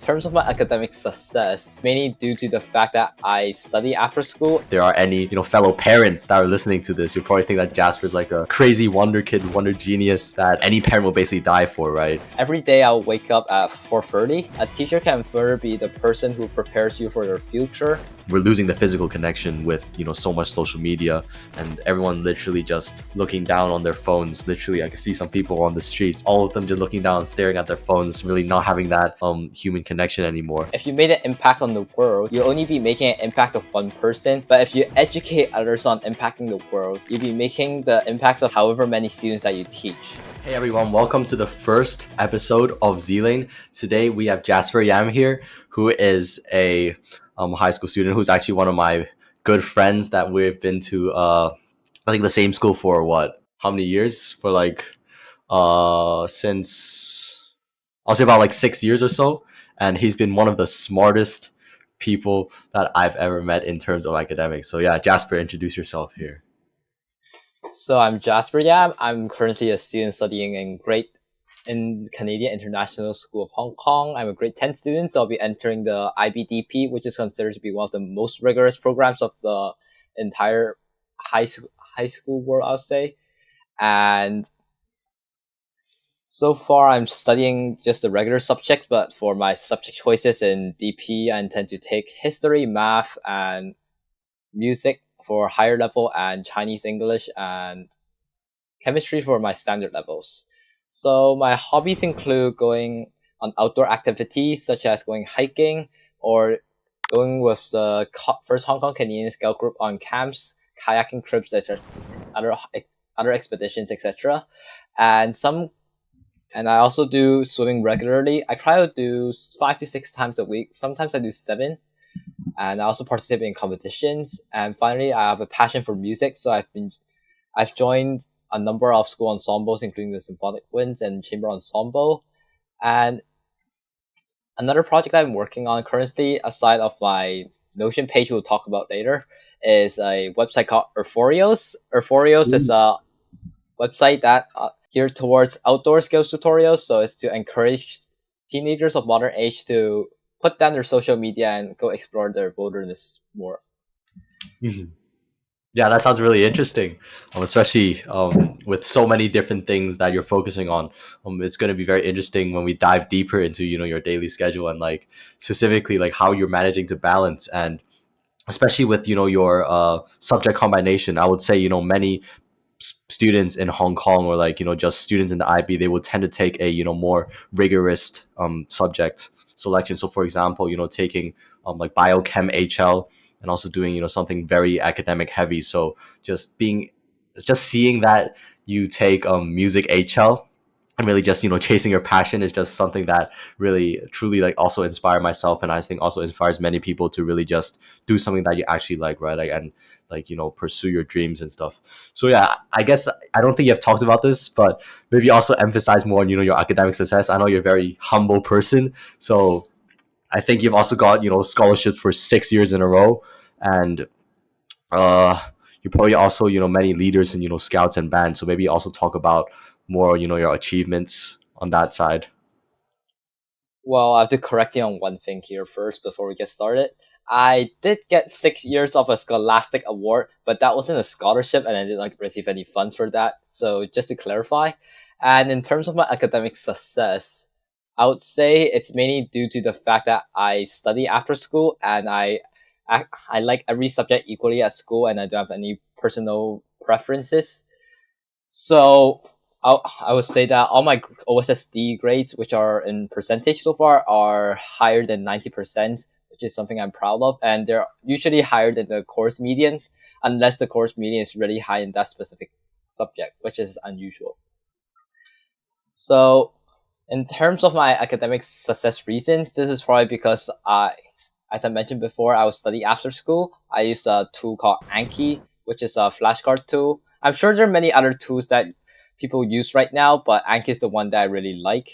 terms of my academic success, mainly due to the fact that I study after school. If there are any, fellow parents that are listening to this, you probably think that Jasper's like a crazy wonder kid, wonder genius that any parent will basically die for, right? Every day I'll wake up at 4:30. A teacher can further be the person who prepares you for your future. We're losing the physical connection with, so much social media and everyone literally just looking down on their phones. Literally, I can see some people on the streets, all of them just looking down, staring at their phones, really not having that human connection anymore. If you made an impact on the world, you'll only be making an impact of one person. But if you educate others on impacting the world, you'll be making the impacts of however many students that you teach. Hey everyone, welcome to the first episode of Zlane. Today we have Jasper Yam here, who is a high school student who's actually one of my good friends that we've been to I think the same school for how many years? For since I'll say about 6 years or so. And he's been one of the smartest people that I've ever met in terms of academics. So yeah, Jasper, introduce yourself here. So I'm Jasper Yam. I'm currently a student studying in Canadian International School of Hong Kong. I'm a grade 10 student, so I'll be entering the IBDP, which is considered to be one of the most rigorous programs of the entire high school world, I'll say. And so far, I'm studying just the regular subjects, but for my subject choices in DP, I intend to take history, math, and music for higher level, and Chinese, English, and chemistry for my standard levels. So my hobbies include going on outdoor activities such as going hiking or going with the first Hong Kong Canadian Scout group on camps, kayaking trips, etc., other expeditions, etc. And I also do swimming regularly. I try to do 5 to 6 times a week. Sometimes I do 7. And I also participate in competitions. And finally, I have a passion for music. So I've joined a number of school ensembles, including the Symphonic Winds and Chamber Ensemble. And another project I'm working on currently, aside of my Notion page we'll talk about later, is a website called Earthorials. Earthorials is a website that geared towards outdoor skills tutorials. So it's to encourage teenagers of modern age to put down their social media and go explore their wilderness more. Mm-hmm. Yeah, that sounds really interesting, especially with so many different things that you're focusing on. It's going to be very interesting when we dive deeper into your daily schedule and specifically how you're managing to balance, and especially with your subject combination. I would say many students in Hong Kong or just students in the IB, they will tend to take a more rigorous subject selection. So for example, taking biochem HL and also doing something very academic heavy. So just seeing that you take music HL and really just chasing your passion is just something that really truly also inspired myself, and I think also inspires many people to really just do something that you actually like, right? And pursue your dreams and stuff. So yeah, I guess I don't think you have talked about this, but maybe also emphasize more on your academic success. I know you're a very humble person, so I think you've also got scholarships for 6 years in a row, and you probably also many leaders in scouts and bands. So maybe also talk about more your achievements on that side. Well, I have to correct you on one thing here first before we get started. I did get 6 years of a scholastic award, but that wasn't a scholarship, and I didn't receive any funds for that. So just to clarify, and in terms of my academic success, I would say it's mainly due to the fact that I study after school, and I like every subject equally at school, and I don't have any personal preferences. So I would say that all my OSSD grades, which are in percentage so far, are higher than 90%, which is something I'm proud of. And they're usually higher than the course median, unless the course median is really high in that specific subject, which is unusual. So in terms of my academic success reasons, this is probably because as I mentioned before, I would study after school. I use a tool called Anki, which is a flashcard tool. I'm sure there are many other tools that people use right now, but Anki is the one that I really like.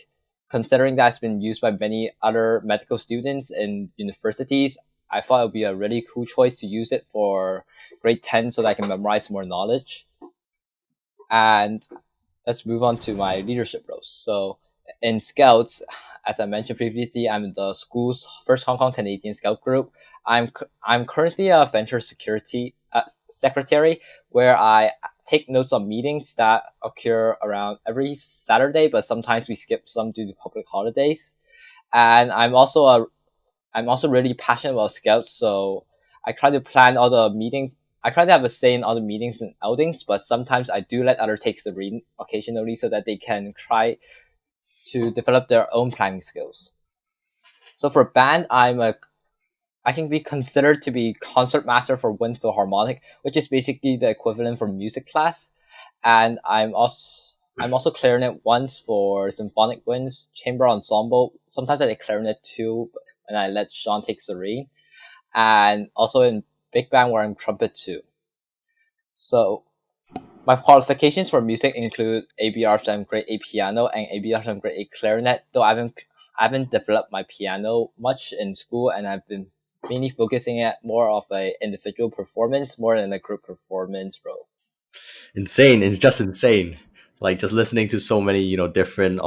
Considering that it's been used by many other medical students in universities, I thought it would be a really cool choice to use it for grade 10 so that I can memorize more knowledge. And let's move on to my leadership roles. So in Scouts, as I mentioned previously, I'm the school's first Hong Kong Canadian Scout group. I'm currently a venture security secretary, where I take notes on meetings that occur around every Saturday, but sometimes we skip some due to public holidays. And I'm also really passionate about Scouts, so I try to plan all the meetings. I try to have a say in all the meetings and outings, but sometimes I do let others take the read occasionally so that they can try to develop their own planning skills. So for band, I can be considered to be concert master for Wind Philharmonic, which is basically the equivalent for music class. And I'm also clarinet once for symphonic winds, chamber ensemble. Sometimes I take clarinet too, and I let Sean take the rein. And also in big band where I'm trumpet too. So my qualifications for music include ABRSM Grade A piano and ABRSM Grade A clarinet, though I haven't developed my piano much in school, and I've been mainly focusing at more of a individual performance more than a group performance role. Insane. It's just insane. Like just listening to so many, different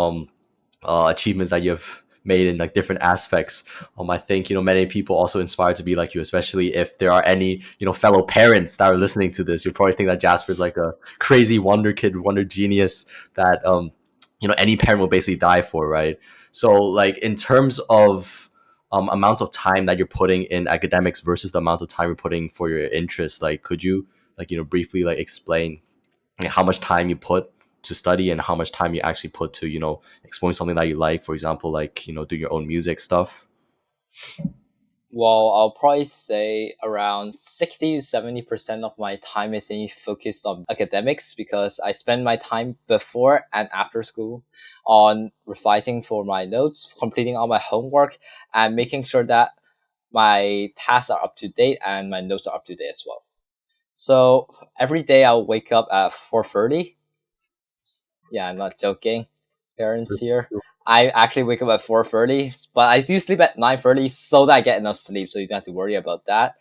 achievements that you've made in like different aspects. I think many people also inspire to be like you, especially if there are any fellow parents that are listening to this. You probably think that Jasper's like a crazy wonder kid, wonder genius that any parent will basically die for, right? So like in terms of amount of time that you're putting in academics versus the amount of time you're putting for your interests, like could you like briefly like explain like, how much time you put to study and how much time you actually put to exploring something that you like, for example, like doing your own music stuff? Well, I'll probably say around 60 to 70% of my time is mainly focused on academics, because I spend my time before and after school on revising for my notes, completing all my homework, and making sure that my tasks are up to date and my notes are up to date as well. So every day I'll wake up at 4:30. Yeah, I'm not joking, parents here. I actually wake up at 4:30, but I do sleep at 9:30 so that I get enough sleep, so you don't have to worry about that.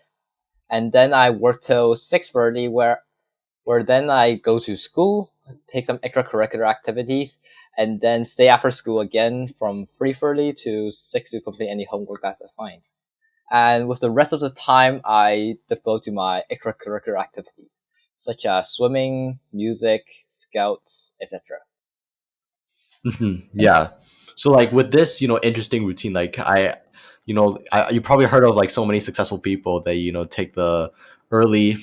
And then I work till 6:30, where then I go to school, take some extracurricular activities, and then stay after school again from 3:30 to 6 to complete any homework that's assigned. And with the rest of the time, I devote to my extracurricular activities, such as swimming, music, scouts, etc. Yeah. So like with this, interesting routine, like you probably heard of like so many successful people that take the early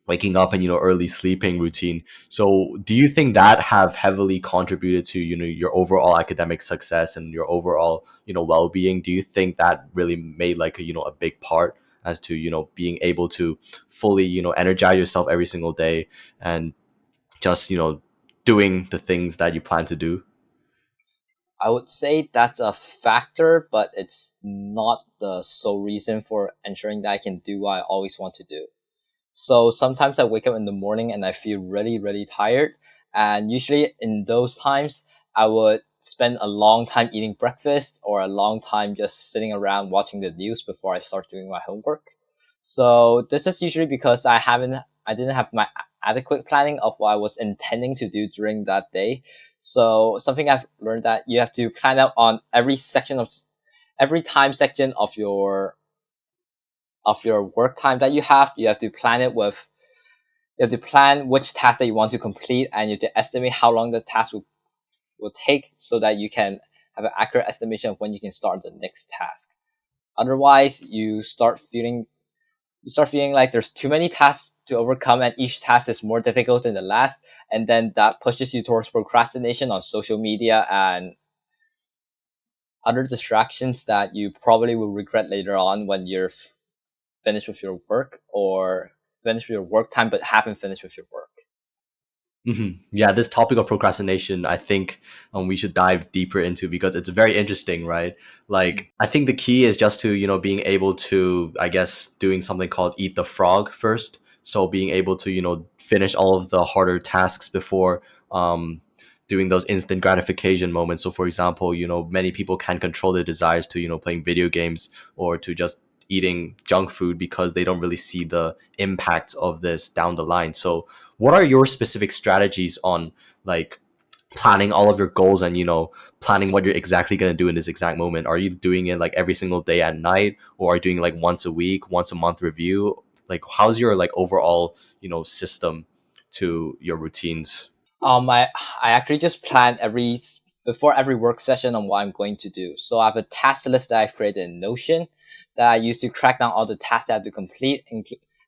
waking up and early sleeping routine. So do you think that have heavily contributed to your overall academic success and your overall well-being? Do you think that really made like a big part as to being able to fully energize yourself every single day and just doing the things that you plan to do? I would say that's a factor, but it's not the sole reason for ensuring that I can do what I always want to do. So sometimes I wake up in the morning and I feel really, really tired. And usually in those times, I would spend a long time eating breakfast or a long time just sitting around watching the news before I start doing my homework. So this is usually because I didn't have my adequate planning of what I was intending to do during that day. So something I've learned that you have to plan out on every time section of your work time that you have. You have to plan it with you have to plan which task that you want to complete, and you have to estimate how long the task will take so that you can have an accurate estimation of when you can start the next task. Otherwise, you start feeling like there's too many tasks to overcome, and each task is more difficult than the last, and then that pushes you towards procrastination on social media and other distractions that you probably will regret later on when you're finished with your work, or finished with your work time but haven't finished with your work. Yeah, this topic of procrastination, I think we should dive deeper into because it's very interesting, right? Like, I think the key is just to, being able to, I guess, doing something called eat the frog first. So being able to, finish all of the harder tasks before doing those instant gratification moments. So, for example, many people can control their desires to, playing video games or to just eating junk food because they don't really see the impact of this down the line. So what are your specific strategies on like planning all of your goals and planning what you're exactly going to do in this exact moment? Are you doing it like every single day at night, or are you doing like once a week, once a month review? Like how's your like overall system to your routines? I actually just plan before every work session on what I'm going to do. So I have a task list that I've created in Notion that I use to track down all the tasks I have to complete,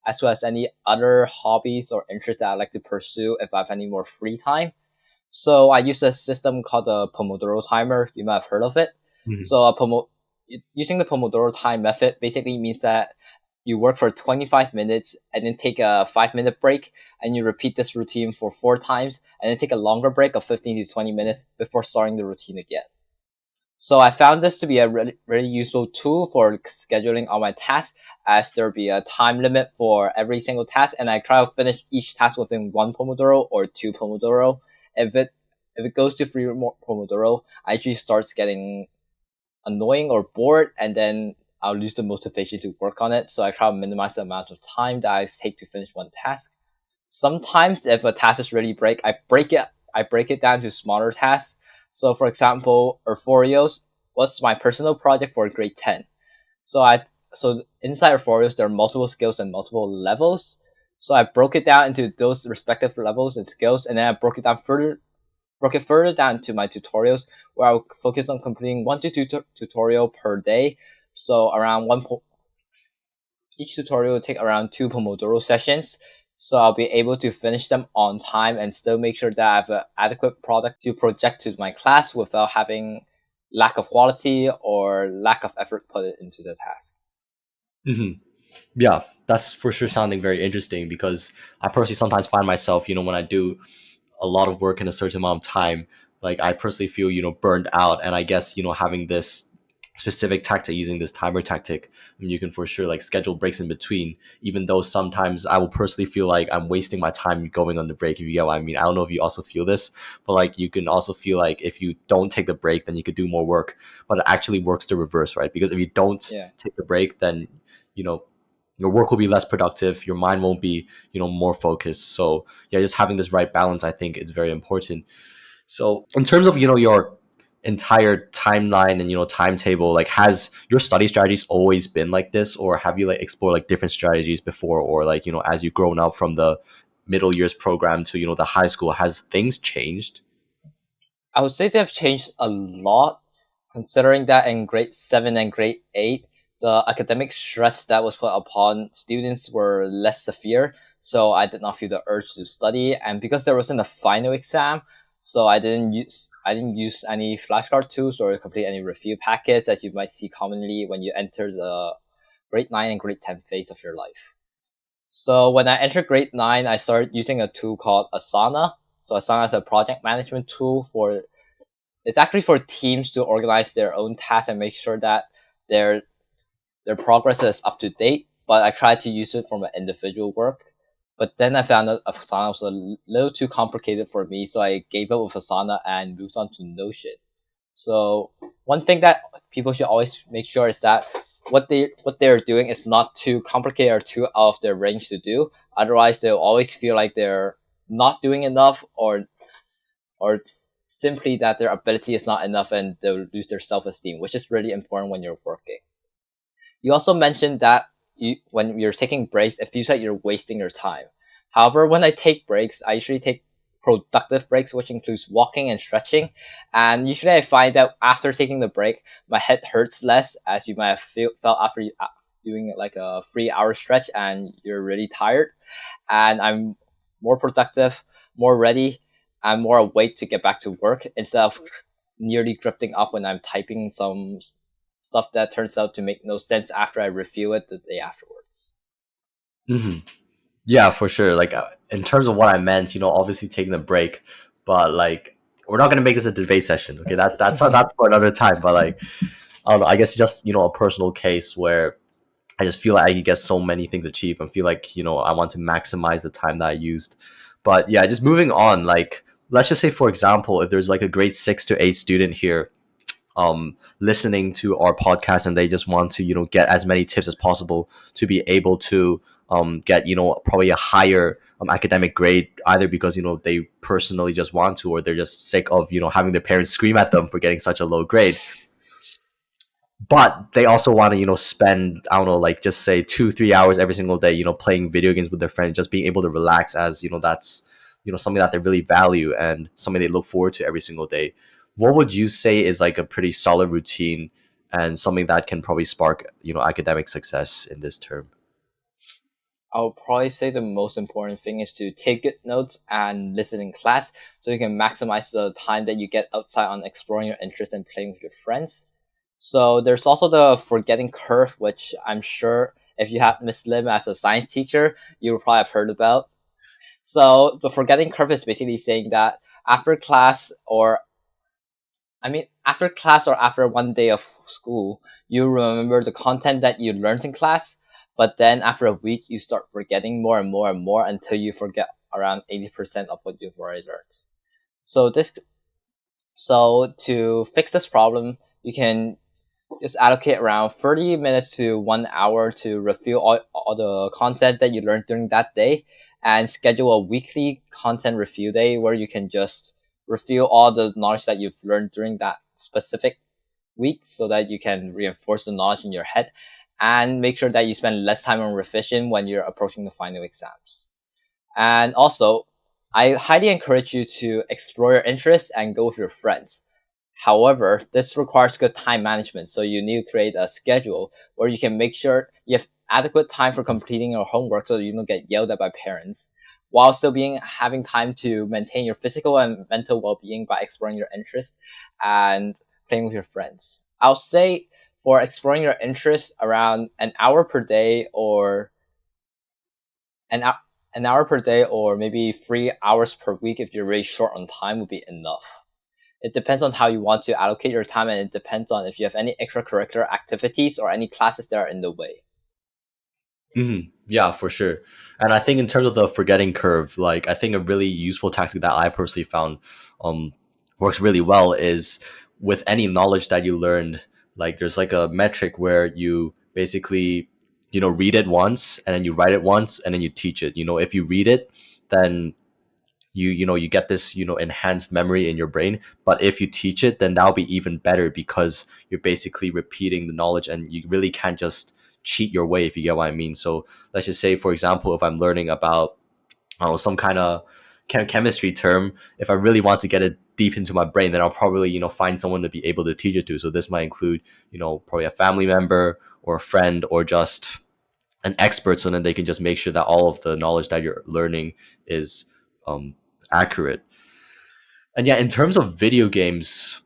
as well as any other hobbies or interests that I like to pursue if I have any more free time. So I use a system called the Pomodoro timer. You might have heard of it. Mhm. So using the Pomodoro time method basically means that you work for 25 minutes and then take a 5-minute break, and you repeat this routine for 4 times and then take a longer break of 15 to 20 minutes before starting the routine again. So I found this to be a really, really useful tool for scheduling all my tasks, as there'll be a time limit for every single task, and I try to finish each task within 1 Pomodoro or 2 Pomodoro. If it goes to 3 Pomodoro, I actually starts getting annoying or bored, and then I'll lose the motivation to work on it. So I try to minimize the amount of time that I take to finish one task. Sometimes if a task is really I break it down to smaller tasks. So for example, Earthorials was my personal project for grade 10. So inside Earthorials there are multiple skills and multiple levels. So I broke it down into those respective levels and skills, and then I broke it further down to my tutorials, where I'll focus on completing 1 to 2 tutorial per day. So each tutorial will take around 2 Pomodoro sessions. So I'll be able to finish them on time and still make sure that I have an adequate product to project to my class without having lack of quality or lack of effort put into the task. Hmm. Yeah, that's for sure sounding very interesting, because I personally sometimes find myself, when I do a lot of work in a certain amount of time, like I personally feel, burned out. And I guess, having this specific tactic, using this timer tactic, you can for sure like schedule breaks in between, even though sometimes I will personally feel like I'm wasting my time going on the break, if you get what I mean. I don't know if you also feel this, but like you can also feel like if you don't take the break, then you could do more work. But it actually works the reverse, right? Because if you don't Yeah. take the break, then, you know, your work will be less productive, your mind won't be more focused. So yeah, just having this right balance, I think, is very important. So in terms of your entire timeline and timetable, like has your study strategies always been like this, or have you like explored like different strategies before, or like as you've grown up from the middle years program to the high school, has things changed? I would say they've changed a lot, considering that in grade 7 and grade 8, the academic stress that was put upon students were less severe. So I did not feel the urge to study. And because there wasn't a final exam, so I didn't use any flashcard tools or complete any review packets that you might see commonly when you enter the grade 9 and grade 10 phase of your life. So when I entered grade 9, I started using a tool called Asana. So Asana is a project management tool it's actually for teams to organize their own tasks and make sure that their their progress is up to date. But I tried to use it for my individual work. But then I found out Asana was a little too complicated for me, so I gave up with Asana and moved on to Notion. So one thing that people should always make sure is that what they're doing is not too complicated or too out of their range to do. Otherwise, they'll always feel like they're not doing enough, or simply that their ability is not enough, and they'll lose their self-esteem, which is really important when you're working. You also mentioned that when you're taking breaks, it feels like you're wasting your time. However, when I take breaks, I usually take productive breaks, which includes walking and stretching. And usually I find that after taking the break, my head hurts less, as you might have felt after doing like a 3 hour stretch and you're really tired. And I'm more productive, more ready, and more awake to get back to work, instead of nearly drifting up when I'm typing some stuff that turns out to make no sense after I review it the day afterwards. Hmm. Yeah, for sure. Like in terms of what I meant, obviously taking a break, but like we're not gonna make this a debate session. Okay, that's for another time. But like I don't know. I guess just a personal case where I just feel like I can get so many things achieved and feel like I want to maximize the time that I used. But yeah, just moving on. Like let's just say, for example, if there's like a grade 6 to 8 student here listening to our podcast, and they just want to get as many tips as possible to be able to get probably a higher academic grade, either because they personally just want to, or they're just sick of having their parents scream at them for getting such a low grade. But they also want to spend, I don't know, like just say 2-3 hours every single day playing video games with their friends, just being able to relax, as that's something that they really value and something they look forward to every single day. What would you say is like a pretty solid routine and something that can probably spark academic success in this term? I'll probably say the most important thing is to take good notes and listen in class so you can maximize the time that you get outside on exploring your interest and playing with your friends. So there's also the forgetting curve, which I'm sure if you have Miss Lim as a science teacher, you will probably have heard about. So the forgetting curve is basically saying that after class or after class or after one day of school, you remember the content that you learned in class, but then after a week, you start forgetting more and more and more until you forget around 80% of what you've already learned. So to fix this problem, you can just allocate around 30 minutes to 1 hour to review all the content that you learned during that day, and schedule a weekly content review day where you can just review all the knowledge that you've learned during that specific week so that you can reinforce the knowledge in your head, and make sure that you spend less time on revision when you're approaching the final exams. And also, I highly encourage you to explore your interests and go with your friends. However, this requires good time management, so you need to create a schedule where you can make sure you have adequate time for completing your homework so that you don't get yelled at by parents, while still having time to maintain your physical and mental well-being by exploring your interests and playing with your friends. I'll say for exploring your interests, around an hour per day or an hour per day or maybe 3 hours per week if you're really short on time would be enough. It depends on how you want to allocate your time, and it depends on if you have any extracurricular activities or any classes that are in the way. Yeah, for sure. And I think in terms of the forgetting curve, like I think a really useful tactic that I personally found works really well is with any knowledge that you learned, like there's like a metric where you basically read it once, and then you write it once, and then you teach it. If you read it, then you get this enhanced memory in your brain. But if you teach it, then that'll be even better, because you're basically repeating the knowledge, and you really can't just cheat your way, if you get what I mean. So let's just say, for example, if I'm learning about some kind of chemistry term, if I really want to get it deep into my brain, then I'll probably find someone to be able to teach it to. So this might include probably a family member or a friend, or just an expert, so then they can just make sure that all of the knowledge that you're learning is accurate. And yeah, in terms of video games,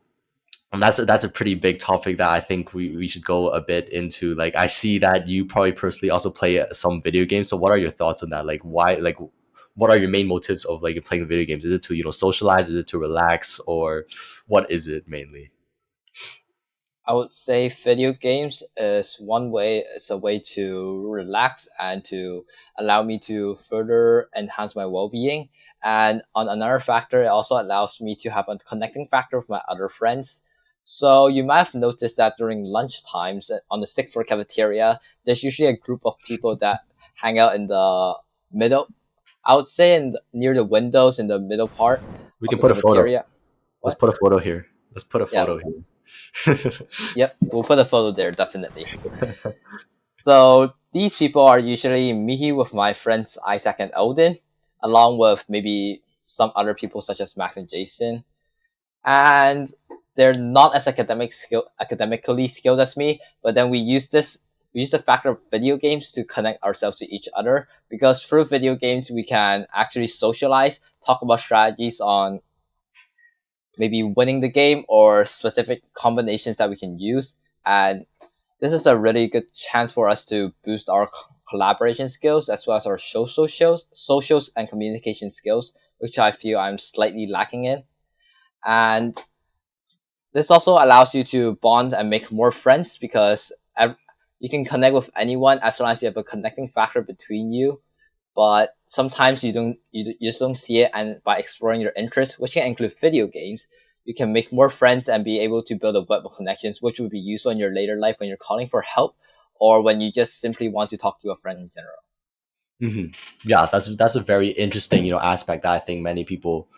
that's a pretty big topic that I think we should go a bit into. Like I see that you probably personally also play some video games. So what are your thoughts on that? Like why, like what are your main motives of like playing video games? Is it to socialize? Is it to relax? Or what is it mainly? I would say video games is one way. It's a way to relax and to allow me to further enhance my well-being. And on another factor, it also allows me to have a connecting factor with my other friends. So you might have noticed that during lunch times on the sixth floor cafeteria, there's usually a group of people that hang out in the middle. I would say near the windows in the middle part We of can the put a photo. cafeteria. Let's put a photo here. Let's put a Yeah. photo here. Yep, we'll put a photo there, definitely. So these people are usually me with my friends Isaac and Odin, along with maybe some other people such as Max and Jason. And they're not as academically skilled as me, but then we use the factor of video games to connect ourselves to each other, because through video games we can actually socialize, talk about strategies on maybe winning the game or specific combinations that we can use. And this is a really good chance for us to boost our collaboration skills as well as our socials and communication skills, which I feel I'm slightly lacking in. And this also allows you to bond and make more friends, because you can connect with anyone as long as you have a connecting factor between you. But sometimes you just don't see it, and by exploring your interests, which can include video games, you can make more friends and be able to build a web of connections, which would be useful in your later life when you're calling for help, or when you just simply want to talk to a friend in general. Hmm. Yeah, that's a very interesting aspect that I think many people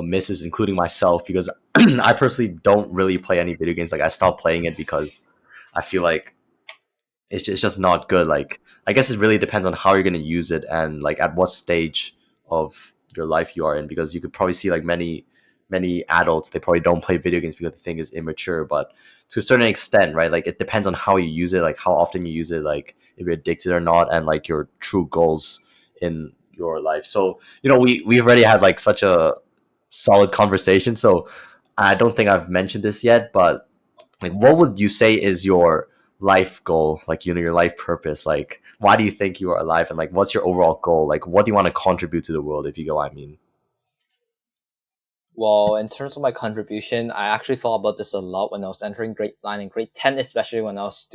misses, including myself, because I personally don't really play any video games. Like I stopped playing it because I feel like it's just not good. Like I guess it really depends on how you're going to use it and like at what stage of your life you are in, because you could probably see like many adults, they probably don't play video games because they think it's immature. But to a certain extent, right, like it depends on how you use it, like how often you use it, like if you're addicted or not, and like your true goals in your life. So we've already had like such a solid conversation. So I don't think I've mentioned this yet, but like what would you say is your life goal, like your life purpose? Like why do you think you are alive, and like what's your overall goal? Like what do you want to contribute to the world, if you go, I mean? Well, in terms of my contribution, I actually thought about this a lot when I was entering grade 9 and grade 10, especially when I was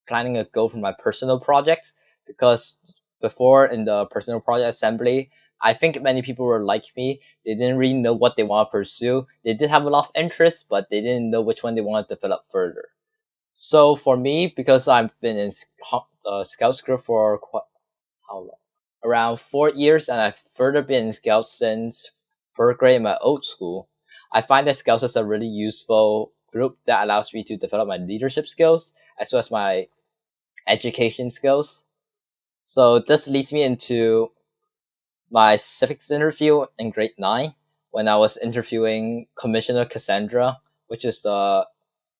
planning a goal for my personal project. Because before in the personal project assembly, I think many people were like me. They didn't really know what they want to pursue. They did have a lot of interest, but they didn't know which one they wanted to develop further. So for me, because I've been in Scouts group for quite how long? Around 4 years, and I've further been in Scouts since third grade in my old school. I find that Scouts is a really useful group that allows me to develop my leadership skills as well as my education skills. So this leads me into my civics interview in grade 9 when I was interviewing Commissioner Cassandra, which is the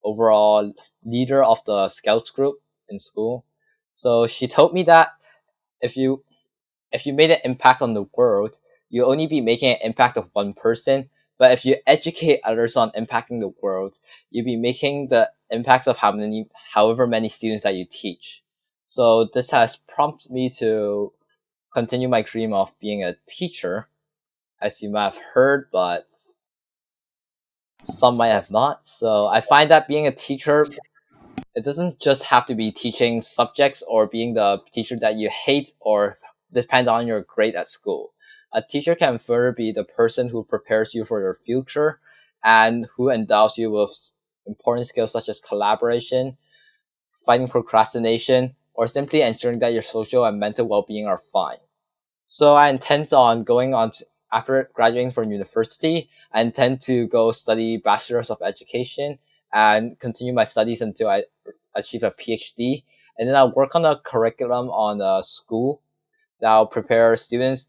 overall leader of the Scouts group in school. So she told me that if you if you made an impact on the world, you only be making an impact of one person. But if you educate others on impacting the world, you'll be making the impacts of however many students that you teach. So this has prompted me to continue my dream of being a teacher, as you might have heard, but some might have not. So I find that being a teacher, it doesn't just have to be teaching subjects or being the teacher that you hate or depend on your grade at school. A teacher can further be the person who prepares you for your future and who endows you with important skills such as collaboration, fighting procrastination, or simply ensuring that your social and mental well-being are fine. So I intend on going on to, after graduating from university, I intend to go study Bachelor's of Education and continue my studies until I achieve a PhD. And then I'll work on a curriculum on a school that will prepare students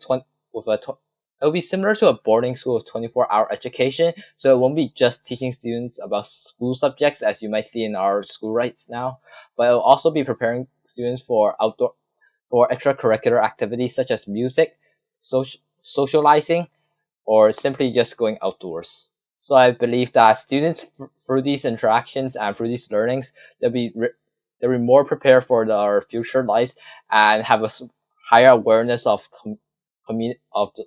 it'll be similar to a boarding school with 24-hour education. So it won't be just teaching students about school subjects as you might see in our school rights now, but it'll also be preparing students for extracurricular activities such as music, socializing, or simply just going outdoors. So I believe that students, through these interactions and through these learnings, they'll be more prepared for their future lives and have a higher awareness of the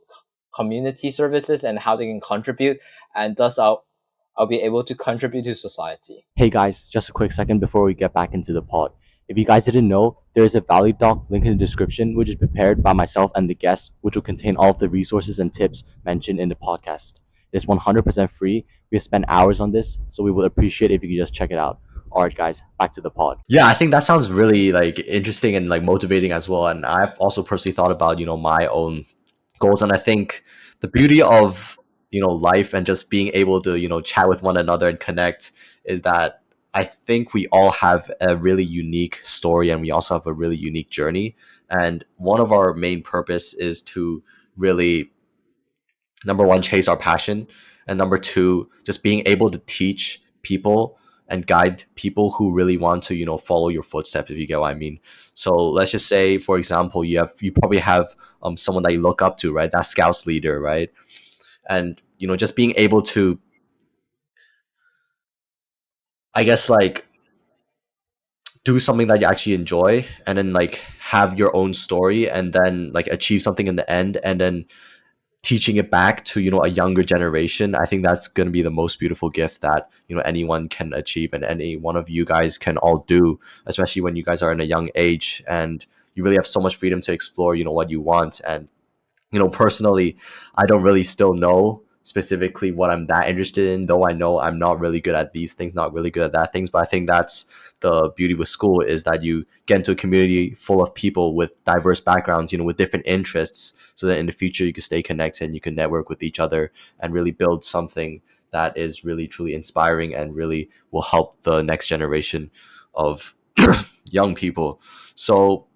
community services and how they can contribute, and thus I'll be able to contribute to society. Hey guys, just a quick second before we get back into the pod. If you guys didn't know, there is a value doc link in the description, which is prepared by myself and the guest, which will contain all of the resources and tips mentioned in the podcast. It's 100% free. We have spent hours on this, so we would appreciate if you could just check it out. All right, guys, back to the pod. Yeah, I think that sounds really like interesting and like motivating as well. And I've also personally thought about my own goals, and I think the beauty of life and just being able to chat with one another and connect is that I think we all have a really unique story, and we also have a really unique journey. And one of our main purpose is to really, number one, chase our passion, and number two, just being able to teach people and guide people who really want to follow your footsteps, if you get what I mean. So let's just say, for example, you probably have someone that you look up to, right? That scouts leader, right? And just being able to, I guess, like do something that you actually enjoy, and then like have your own story, and then like achieve something in the end, and then teaching it back to a younger generation. I think that's going to be the most beautiful gift that anyone can achieve, and any one of you guys can all do, especially when you guys are in a young age and you really have so much freedom to explore what you want. And personally, I don't really still know specifically what I'm that interested in, though I know I'm not really good at these things, not really good at that things. But I think that's the beauty with school, is that you get into a community full of people with diverse backgrounds, with different interests, so that in the future you can stay connected and you can network with each other and really build something that is really truly inspiring and really will help the next generation of young people. So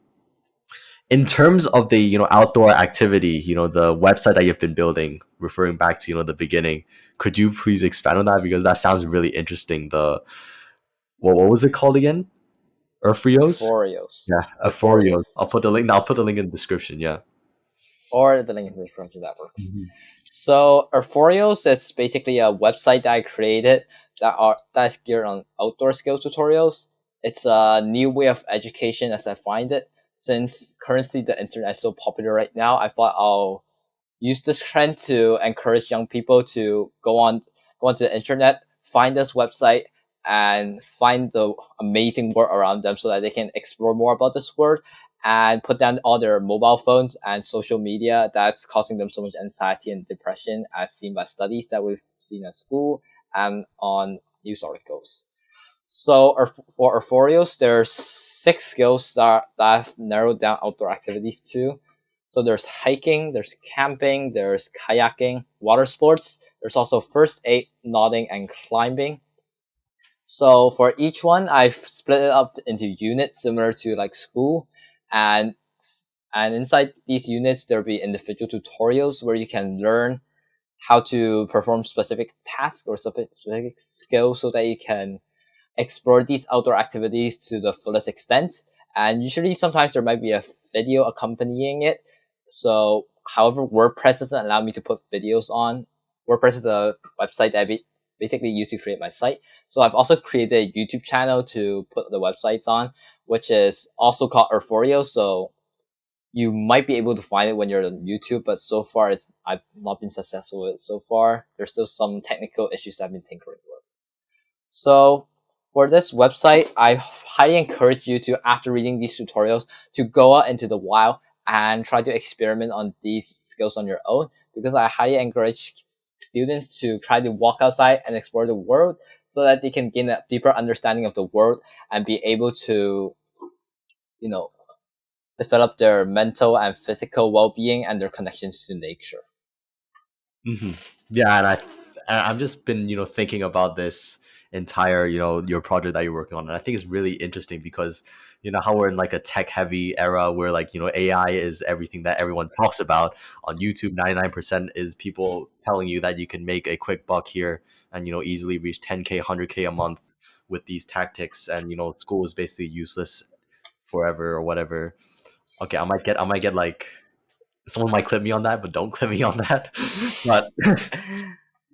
in terms of the outdoor activity, the website that you've been building, referring back to the beginning, could you please expand on that, because that sounds really interesting? The what was it called again? Earthorios? Earthorios. Yeah, Earthorios. Earthorios. I'll put the link. I'll put the link in the description. Yeah. Or the link in the description, that works. Mhm. So Earthorials is basically a website that I created that is geared on outdoor skills tutorials. It's a new way of education as I find it. Since currently the internet is so popular right now, I thought I'll use this trend to encourage young people to go onto the internet, find this website, and find the amazing world around them so that they can explore more about this world and put down all their mobile phones and social media that's causing them so much anxiety and depression, as seen by studies that we've seen at school and on news articles. So for Earthorials, there's 6 skills that I've narrowed down outdoor activities to. So there's hiking, there's camping, there's kayaking, water sports. There's also first aid, nodding, and climbing. So for each one, I've split it up into units similar to like school, and inside these units there'll be individual tutorials where you can learn how to perform specific tasks or specific skills so that you can explore these outdoor activities to the fullest extent. And usually sometimes there might be a video accompanying it. So however, WordPress doesn't allow me to put videos on. WordPress is a website that I basically use to create my site. So I've also created a YouTube channel to put the websites on, which is also called Earthorials. So you might be able to find it when you're on YouTube, but so far I've not been successful with it so far. There's still some technical issues I've been tinkering with. So for this website, I highly encourage you to, after reading these tutorials, to go out into the wild and try to experiment on these skills on your own, because I highly encourage students to try to walk outside and explore the world so that they can gain a deeper understanding of the world and be able to, you know, develop their mental and physical well-being and their connections to nature. Hmm. Yeah, I've just been thinking about this entire your project that you're working on, and I think it's really interesting because how we're in like a tech heavy era where like AI is everything that everyone talks about on YouTube. 99% is people telling you that you can make a quick buck here and easily reach 10K, 100K a month with these tactics, and school is basically useless forever or whatever. Okay, I might get like someone might clip me on that, but don't clip me on that. But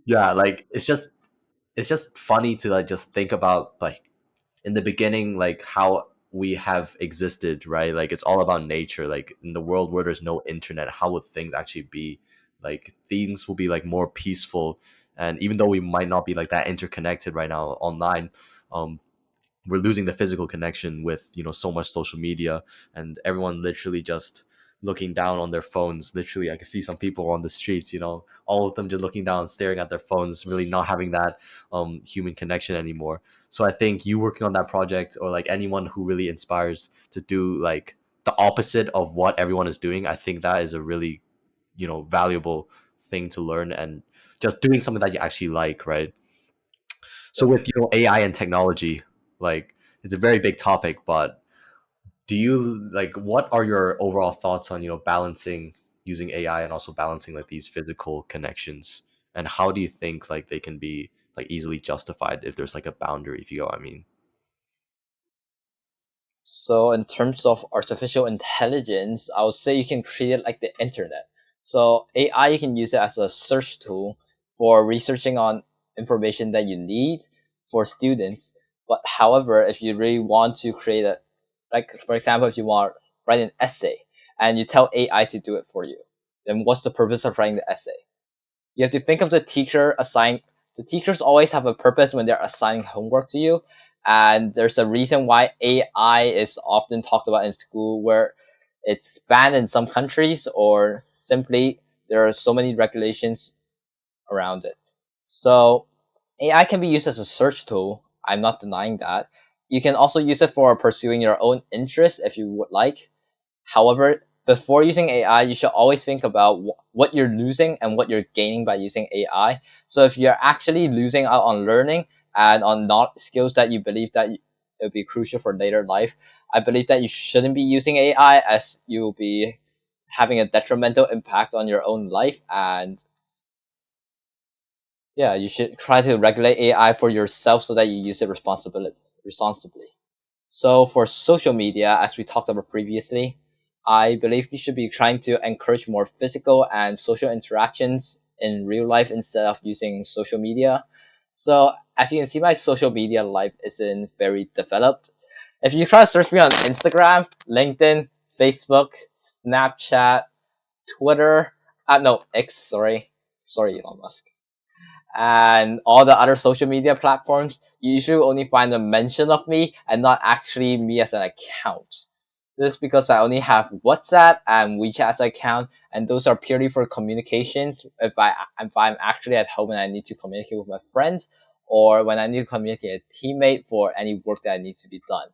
yeah, like it's just funny to like just think about like in the beginning, like how we have existed, right? Like it's all about nature. Like in the world where there's no internet, how would things actually be? Like things will be like more peaceful, and even though we might not be like that interconnected right now online, um we're losing the physical connection with so much social media, and everyone literally just looking down on their phones. Literally, I can see some people on the streets, all of them just looking down, staring at their phones, really not having that human connection anymore. So I think you working on that project, or like anyone who really inspires to do like the opposite of what everyone is doing, I think that is a really valuable thing to learn, and just doing something that you actually like, right? So with AI and technology, like it's a very big topic, but do you like what are your overall thoughts on balancing using AI and also balancing like these physical connections, and how do you think like they can be like easily justified if there's like a boundary, if you know what I mean? So in terms of artificial intelligence, I would say you can treat it like the internet. So AI, you can use it as a search tool for researching on information that you need for students. But however, if you really want to create a, like for example, if you want to write an essay and you tell AI to do it for you, then what's the purpose of writing the essay? You have to think of the teachers always have a purpose when they're assigning homework to you, and there's a reason why AI is often talked about in school, where it's banned in some countries, or simply there are so many regulations around it. So AI can be used as a search tool. I'm not denying that. You can also use it for pursuing your own interests if you would like. However, before using AI, you should always think about what you're losing and what you're gaining by using AI. So if you're actually losing out on learning and on not skills that you believe that it would be crucial for later life, I believe that you shouldn't be using AI, as you'll be having a detrimental impact on your own life. And yeah, you should try to regulate AI for yourself so that you use it responsibly. So for social media, as we talked about previously, I believe you should be trying to encourage more physical and social interactions in real life instead of using social media. So as you can see, my social media life isn't very developed. If you try to search me on Instagram, LinkedIn, Facebook, Snapchat, Twitter, no, X, sorry, Elon Musk, and all the other social media platforms, you usually only find a mention of me and not actually me as an account. This is because I only have WhatsApp and WeChat as an account, and those are purely for communications. If I'm actually at home and I need to communicate with my friends, or when I need to communicate with a teammate for any work that needs to be done.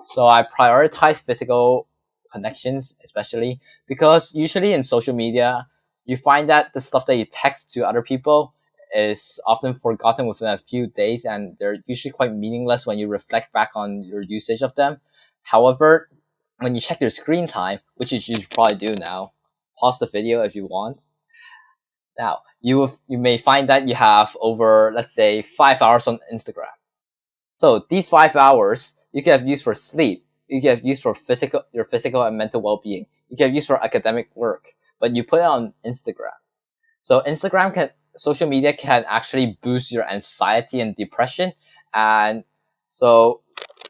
So I prioritize physical connections, especially because usually in social media, you find that the stuff that you text to other people is often forgotten within a few days, and they're usually quite meaningless when you reflect back on your usage of them. However, when you check your screen time, which you should probably do now, pause the video if you want. Now, you may find that you have over, let's say, 5 hours on Instagram. So these 5 hours you can have used for sleep, you can have used for your physical and mental well-being, you can have used for academic work, but you put it on Instagram. So social media can actually boost your anxiety and depression. And so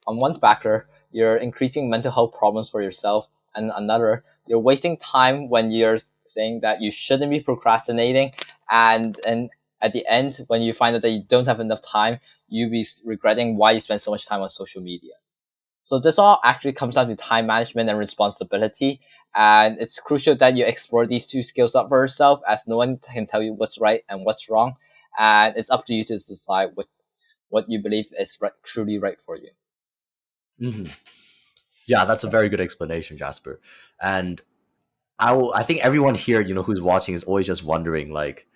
on one factor, you're increasing mental health problems for yourself, and another, you're wasting time when you're saying that you shouldn't be procrastinating, and at the end, when you find out that you don't have enough time, you'll be regretting why you spend so much time on social media. So this all actually comes down to time management and responsibility. And it's crucial that you explore these two skills up for yourself, as no one can tell you what's right and what's wrong. And it's up to you to decide what you believe is truly right for you. Hmm. Yeah, that's a very good explanation, Jasper. And I think everyone here, who's watching is always just wondering, like,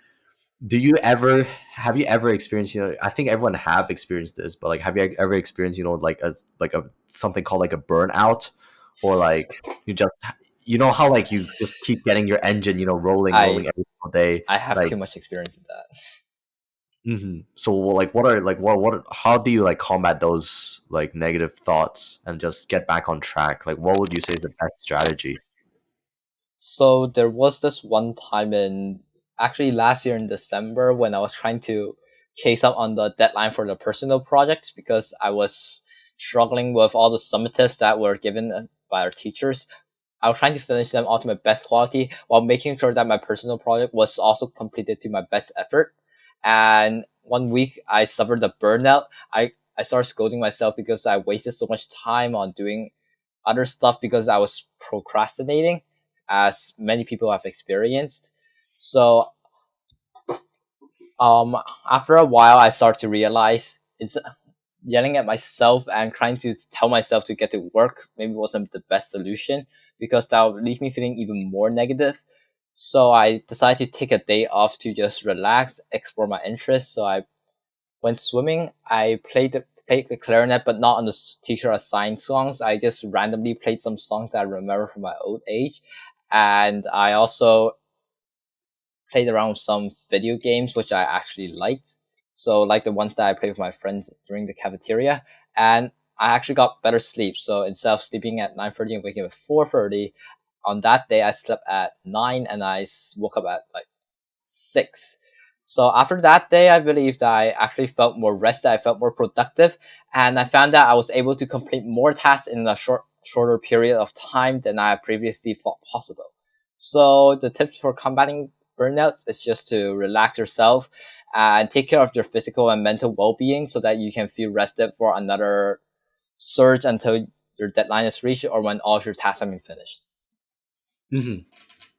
have you ever experienced, I think everyone have experienced this, but like, have you ever experienced, like a something called like a burnout, or like you just, how like you just keep getting your engine, rolling I every single day, I have like. too much experience in that. So like, how do you like combat those like negative thoughts and just get back on track? Like, what would you say is the best strategy? So there was this one time in actually last year in December when I was trying to chase up on the deadline for the personal project because I was struggling with all the summatives that were given by our teachers. I was trying to finish them all to my best quality while making sure that my personal project was also completed to my best effort. And one week I suffered a burnout. I started scolding myself because I wasted so much time on doing other stuff because I was procrastinating, as many people have experienced. So after a while, I started to realize it's yelling at myself and trying to tell myself to get to work maybe wasn't the best solution, because that would leave me feeling even more negative. So I decided to take a day off to just relax, explore my interests. So I went swimming. I played the clarinet, but not on the teacher assigned songs. I just randomly played some songs that I remember from my old age, and I also played around with some video games which I actually liked. So like the ones that I played with my friends during the cafeteria, and I actually got better sleep. So instead of sleeping at 9:30 and waking up at 4:30, on that day I slept at 9 and I woke up at like 6. So after that day, I believed I actually felt more rested. I felt more productive, and I found that I was able to complete more tasks in a shorter period of time than I previously thought possible. So the tips for combating burnout is just to relax yourself and take care of your physical and mental well-being so that you can feel rested for another surge until your deadline is reached or when all of your tasks have been finished. Hmm.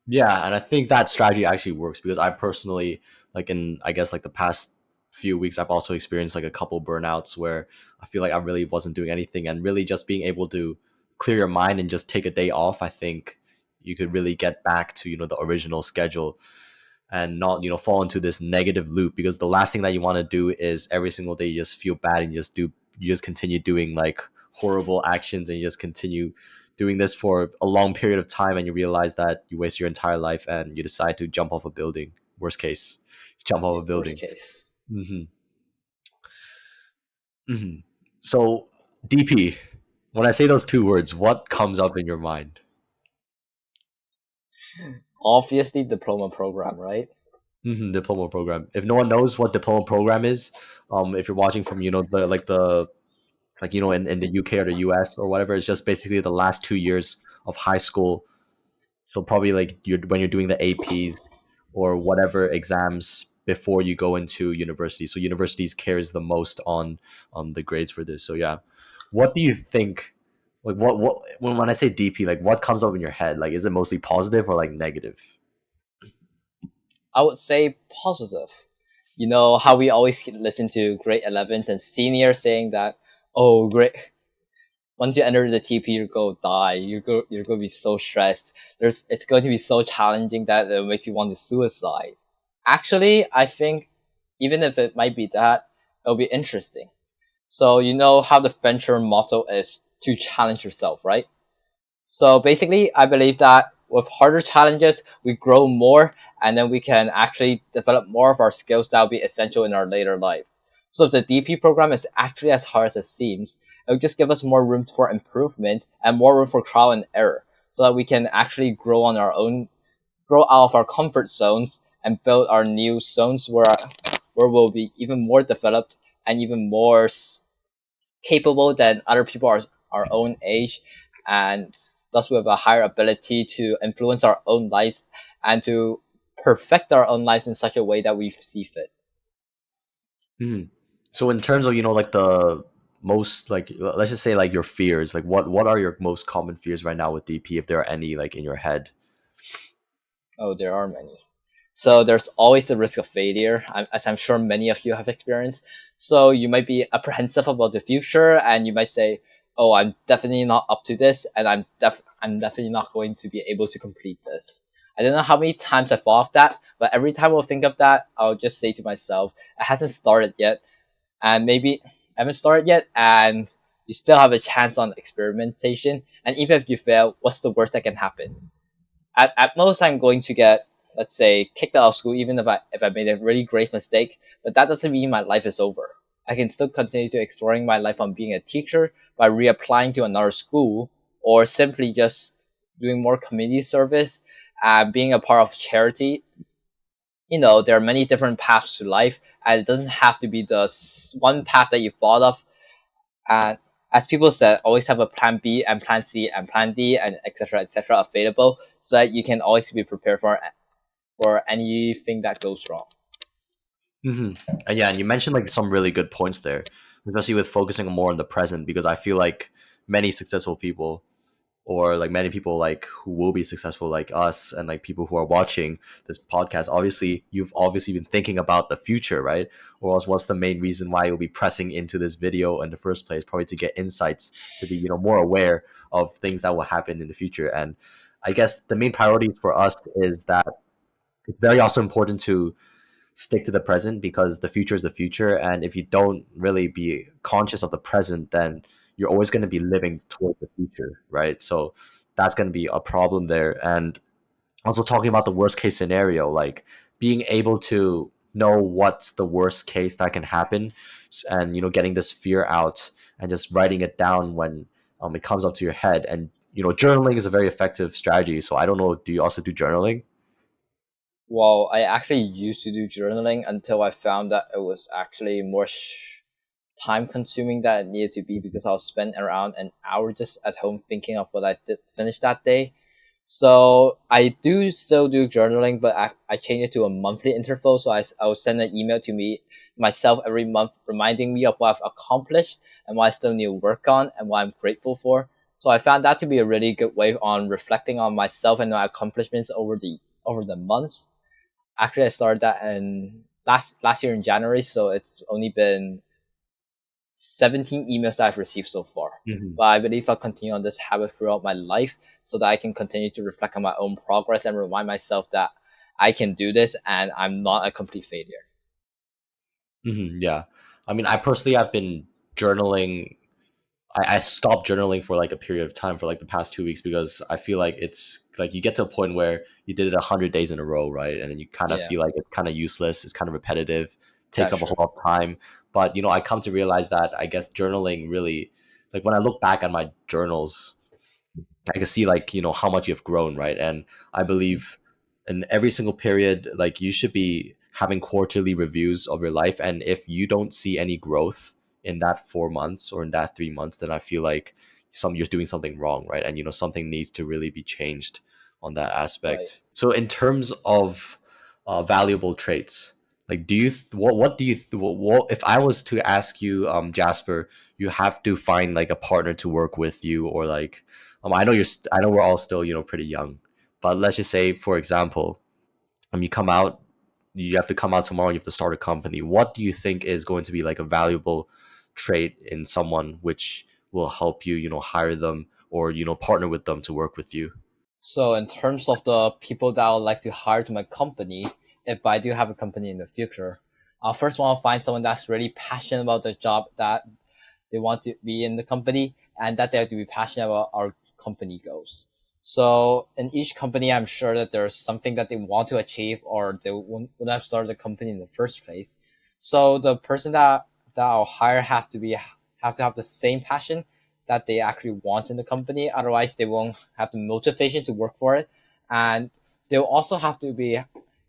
Yeah, and I think that strategy actually works because I personally like in, I guess, like the past few weeks, I've also experienced like a couple burnouts where I feel like I really wasn't doing anything, and really just being able to clear your mind and just take a day off, I think you could really get back to, the original schedule and not, fall into this negative loop, because the last thing that you want to do is every single day you just feel bad and you just continue doing like horrible actions, and you just continue doing this for a long period of time, and you realize that you waste your entire life and you decide to jump off a building. Worst case, jump off a Worst building. case. hmm hmm So, DP, when I say those two words, what comes up in your mind? Obviously, diploma program, right? Diploma program. If no one knows what diploma program is, if you're watching from, in the UK or the US or whatever, it's just basically the last 2 years of high school. So probably like when you're doing the APs or whatever exams before you go into university. So universities cares the most on the grades for this. So yeah, what do you think? Like what when I say DP, like what comes up in your head? Like is it mostly positive or like negative? I would say positive. You know how we always listen to grade 11s and seniors saying that, oh, great. Once you enter the TP, you're going to die. You're going to be so stressed. It's going to be so challenging that it makes you want to suicide. Actually, I think even if it might be that, it'll be interesting. So you know how the venture motto is to challenge yourself, right? So basically, I believe that with harder challenges, we grow more, and then we can actually develop more of our skills that will be essential in our later life. So if the DP program is actually as hard as it seems, it will just give us more room for improvement and more room for trial and error, so that we can actually grow on our own, grow out of our comfort zones, and build our new zones where we'll be even more developed and even more capable than other people our own age, and thus we have a higher ability to influence our own lives and to perfect our own lives in such a way that we see fit. Mhm. So in terms of, like the most, like let's just say like your fears, like what are your most common fears right now with DP, if there are any like in your head? Oh, there are many. So there's always the risk of failure, as I'm sure many of you have experienced. So you might be apprehensive about the future, and you might say, "Oh, I'm definitely not up to this, and I'm definitely not going to be able to complete this." I don't know how many times I thought of that, but every time I'll think of that, I'll just say to myself, "I haven't started yet, and maybe I haven't started yet, and you still have a chance on experimentation. And even if you fail, what's the worst that can happen? At most I'm going to get, let's say, kicked out of school even if I made a really grave mistake, but that doesn't mean my life is over. I can still continue to exploring my life on being a teacher by reapplying to another school, or simply just doing more community service and being a part of charity. You know, there are many different paths to life, and it doesn't have to be the one path that you thought of. And as people said, always have a plan B and plan C and plan D and etc. available, so that you can always be prepared for anything that goes wrong. And yeah, and you mentioned like some really good points there, especially with focusing more on the present, because I feel like many successful people, or like many people like who will be successful like us, and like people who are watching this podcast, obviously you've obviously been thinking about the future, right? Or else what's the main reason why you'll be pressing into this video in the first place? Probably to get insights, to be, more aware of things that will happen in the future. And I guess the main priority for us is that it's very also important to stick to the present, because the future is the future, and if you don't really be conscious of the present, then you're always going to be living toward the future, right? So that's going to be a problem there. And also talking about the worst case scenario, like being able to know what's the worst case that can happen, and getting this fear out and just writing it down when it comes up to your head. And journaling is a very effective strategy. So I don't know, do you also do journaling? Well, I actually used to do journaling until I found that it was actually more time consuming than it needed to be, because I'll spend around an hour just at home thinking of what I did finish that day. So I do still do journaling, but I change it to a monthly interval. So I'll send an email to myself every month, reminding me of what I've accomplished and what I still need to work on and what I'm grateful for. So I found that to be a really good way on reflecting on myself and my accomplishments over the months. Actually, I started that in last year in January, so it's only been 17 emails that I've received so far. Mhm. But I believe I'll continue on this habit throughout my life so that I can continue to reflect on my own progress and remind myself that I can do this and I'm not a complete failure. Yeah. I mean, I personally have been journaling. I stopped journaling for like a period of time for like the past 2 weeks because I feel like it's like you get to a point where you did it 100 days in a row, right? And then you kind of Yeah, feel like it's kind of useless. It's kind of repetitive, takes that's up a true. whole lot of time. But I come to realize that I guess journaling really, like when I look back at my journals, I can see like how much you've grown, right? And I believe in every single period, like you should be having quarterly reviews of your life, and if you don't see any growth in that 4 months or in that 3 months, then I feel like you're doing something wrong, right? And something needs to really be changed on that Right. aspect. So in terms of valuable traits, like do you what do you what if I was to ask you, Jasper, you have to find like a partner to work with you, or like I know I know we're all still pretty young, but let's just say, for example, you come out, you have to come out tomorrow, you have to start a company. What do you think is going to be like a valuable trait in someone which will help you, hire them, or partner with them to work with you? So in terms of the people that I would like to hire to my company, if I do have a company in the future, I first want to find someone that's really passionate about the job that they want to be in the company and that they have to be passionate about our company goals. So in each company, I'm sure that there's something that they want to achieve or they wouldn't have started the company in the first place. So the person that I'll hire have to have the same passion that they actually want in the company. Otherwise, they won't have the motivation to work for it. And they'll also have to be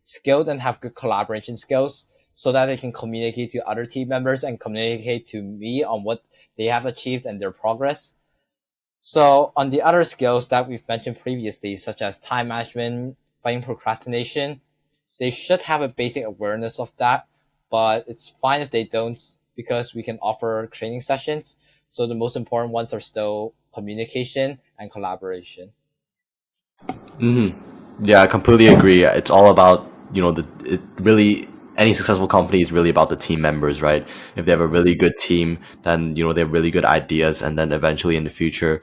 skilled and have good collaboration skills so that they can communicate to other team members and communicate to me on what they have achieved and their progress. So on the other skills that we've mentioned previously, such as time management, fighting procrastination, they should have a basic awareness of that, but it's fine if they don't because we can offer training sessions. So the most important ones are still communication and collaboration. hmm Yeah, I completely agree. It's all about, it really, any successful company is really about the team members, right? If they have a really good team, then, they have really good ideas. And then eventually in the future,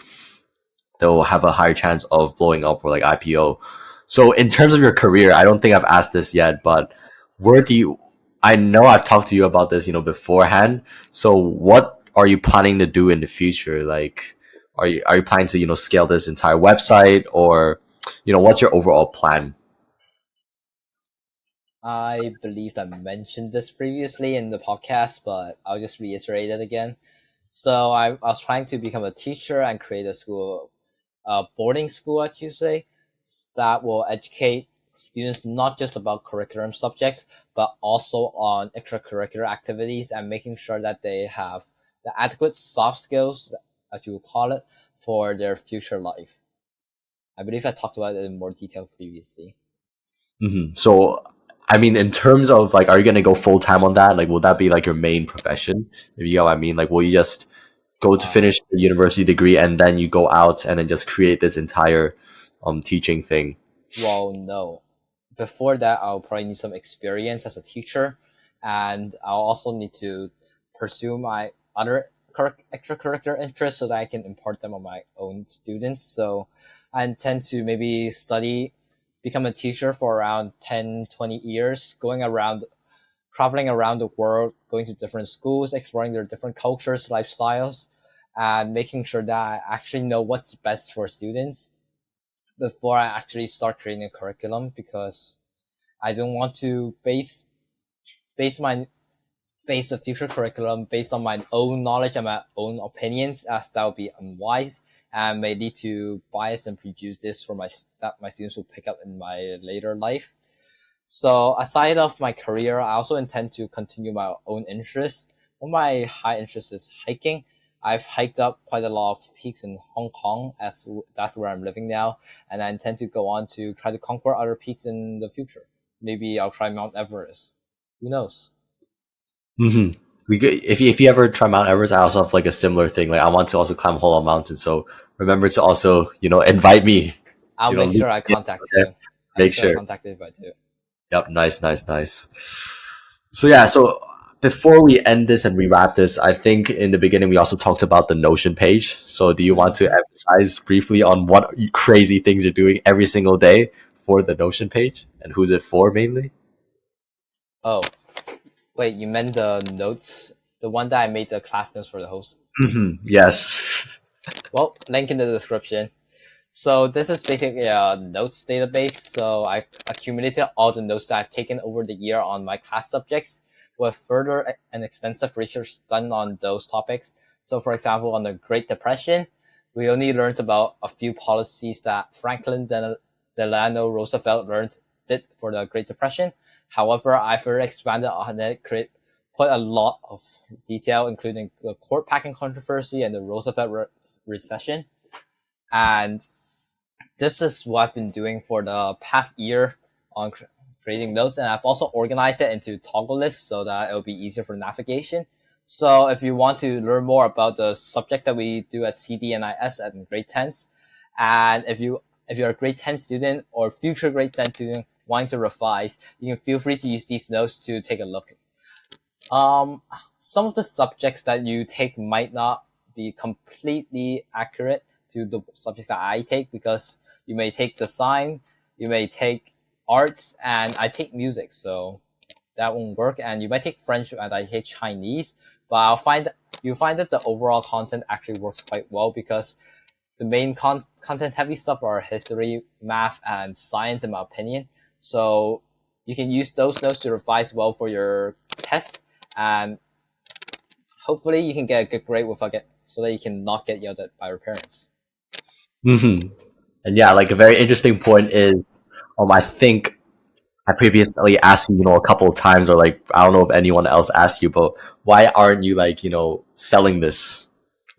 they'll have a higher chance of blowing up or like IPO. So in terms of your career, I don't think I've asked this yet, but where do you, I know I've talked to you about this, beforehand. So what are you planning to do in the future? Like, are you planning to, scale this entire website, or, what's your overall plan? I believe I mentioned this previously in the podcast, but I'll just reiterate it again. So I was trying to become a teacher and create a school, a boarding school, I should say, that will educate students not just about curriculum subjects, but also on extracurricular activities and making sure that they have the adequate soft skills, as you would call it, for their future life. I believe I talked about it in more detail previously. So, I mean, in terms of like, are you gonna go full time on that? Like, will that be like your main profession? If you know what I mean, like, will you just go to Uh, finish the university degree and then you go out and then just create this entire teaching thing? well, no. Before that, I'll probably need some experience as a teacher, and I'll also need to pursue my other extracurricular interests so that I can impart them on my own students. So I intend to maybe become a teacher for around 10, 20 years, traveling around the world, going to different schools, exploring their different cultures, lifestyles, and making sure that I actually know what's best for students before I actually start creating a curriculum because I don't want to base my base the future curriculum based on my own knowledge and my own opinions, as that would be unwise and may lead to bias and prejudice for that my students will pick up in my later life. So aside of my career, I also intend to continue my own interests. One of my high interests is hiking. I've hiked up quite a lot of peaks in Hong Kong, as that's where I'm living now, and I intend to go on to try to conquer other peaks in the future. Maybe I'll try Mount Everest. Who knows? hmm if you ever try Mount Everest, I also have like a similar thing. Like, I want to also climb Hollow Mountain. So remember to also invite me. I'll make Loop sure I me in contact there. you. I'll make Make sure I sure. contact you if I do. Yep. Nice. Nice. Nice. So yeah. So before we end this and we wrap this, I think in the beginning we also talked about the Notion page. So do you want to Mhm. emphasize briefly on what crazy things you're doing every single day for the Notion page and who's it for mainly? Oh, wait, you meant the notes? The one that I made the class notes for the host? Yes. Well, link in the description. So this is basically a notes database. So I accumulated all the notes that I've taken over the year on my class subjects with further and extensive research done on those topics. So for example, on the Great Depression, we only learned about a few policies that Franklin Delano Roosevelt did for the Great Depression. However, I further expanded on it, put a lot of detail, including the court packing controversy and the Roosevelt recession. And this is what I've been doing for the past year on creating notes, and I've also organized it into toggle lists so that it'll be easier for navigation. So if you want to learn more about the subject that we do at CD and IS at grade 10s, and if you're a grade 10 student or future grade 10 student wanting to revise, you can feel free to use these notes to take a look. Some of the subjects that you take might not be completely accurate to the subjects that I take, because you may take design, you may take arts, and I take music, so that won't work. And you might take French and I take Chinese, but you'll find that the overall content actually works quite well, because the main content heavy stuff are history, math, and science, in my opinion. So you can use those notes to revise well for your test, and hopefully you can get a good grade so that you can not get yelled at by your parents. And yeah, like a very interesting point is, I think I previously asked you, a couple of times, or like I don't know if anyone else asked you, but why aren't you like, selling this?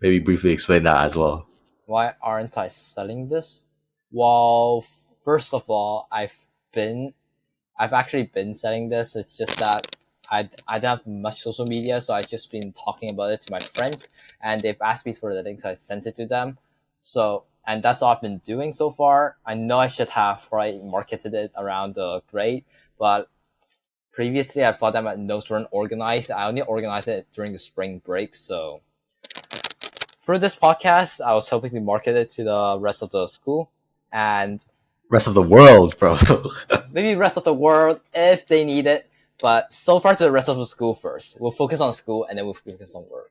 Maybe briefly explain that as well. Why aren't I selling this? Well, first of all, I've actually been selling this. It's just that I don't have much social media, so I've just been talking about it to my friends, and they've asked me for the link, so I sent it to them. So, and that's all I've been doing so far. I know I should have probably marketed it around the grade, but previously I thought that my notes weren't organized. I only organized it during the spring break, so for this podcast, I was hoping to market it to the rest of the school and Rest of the world, bro. maybe rest of the world if they need it. But so far to the rest of the school first. We'll focus on school and then we'll focus on work.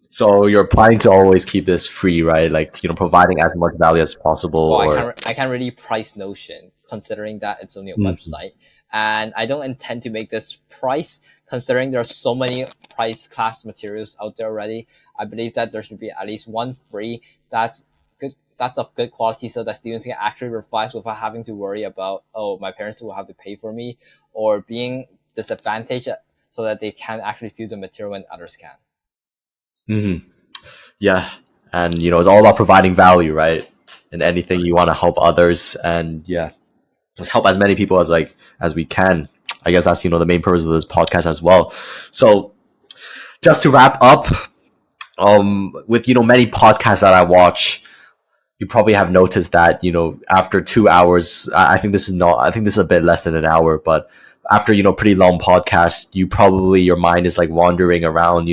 So you're planning to always keep this free, right? Like, providing as much value as possible, Well, or I can't really price Notion considering that it's only a Mhm. website, and I don't intend to make this price considering there are so many price class materials out there already. I believe that there should be at least one free that's good, that's of good quality, so that students can actually revise without having to worry about, oh, my parents will have to pay for me, or being disadvantaged, so that they can actually view the material when others can. Yeah, and it's all about providing value, right? And anything you want to help others, and yeah, just help as many people as we can. I guess that's the main purpose of this podcast as well. So just to wrap up, with many podcasts that I watch, you probably have noticed that after 2 hours, I think this is not, I think this is a bit less than an hour, but after pretty long podcast, your mind is like wandering around,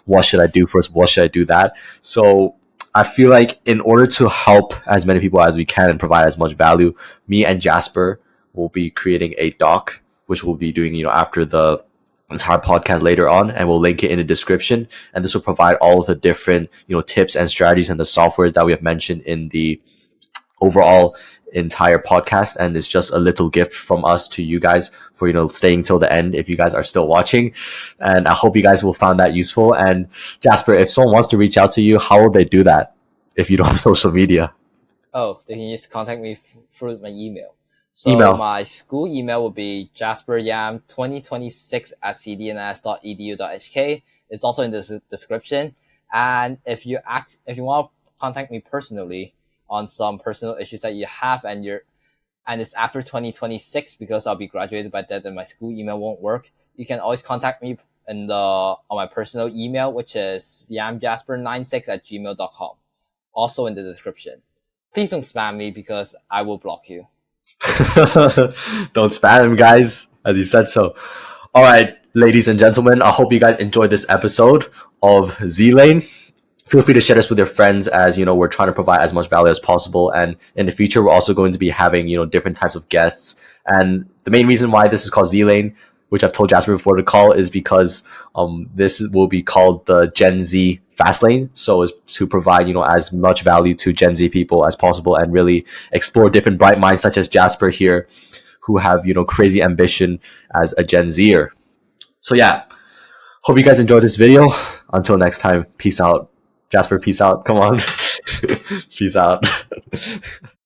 what should I do first, what should I do that. So I feel like in order to help as many people as we can and provide as much value, me and Jasper will be creating a doc, which we'll be doing after the entire podcast later on, and we'll link it in the description. And this will provide all of the different tips and strategies and the softwares that we have mentioned in the overall entire podcast. And it's just a little gift from us to you guys for staying till the end if you guys are still watching. And I hope you guys will find that useful. And Jasper, if someone wants to reach out to you, how will they do that if you don't have social media? Oh, they can just contact me through my email. So Email. my school email will be jasperyam2026@cdns.edu.hk. It's also in the description. And if you want to contact me personally on some personal issues that you have, and it's after 2026 because I'll be graduated by then and my school email won't work, you can always contact me on my personal email, which is yamjasper96@gmail.com. Also in the description. Please don't spam me because I will block you. Don't spam, guys, as you said so. All right, ladies and gentlemen, I hope you guys enjoyed this episode of Zlane. Feel free to share this with your friends, as we're trying to provide as much value as possible. And in the future, we're also going to be having different types of guests. And the main reason why this is called Z-Lane, which I've told Jasper before to call, is because this will be called the Gen Z Fast Lane. So as to provide as much value to Gen Z people as possible, and really explore different bright minds such as Jasper here, who have crazy ambition as a Gen Zer. So yeah, hope you guys enjoyed this video. Until next time, peace out. Jasper, peace out. Come on. Peace out.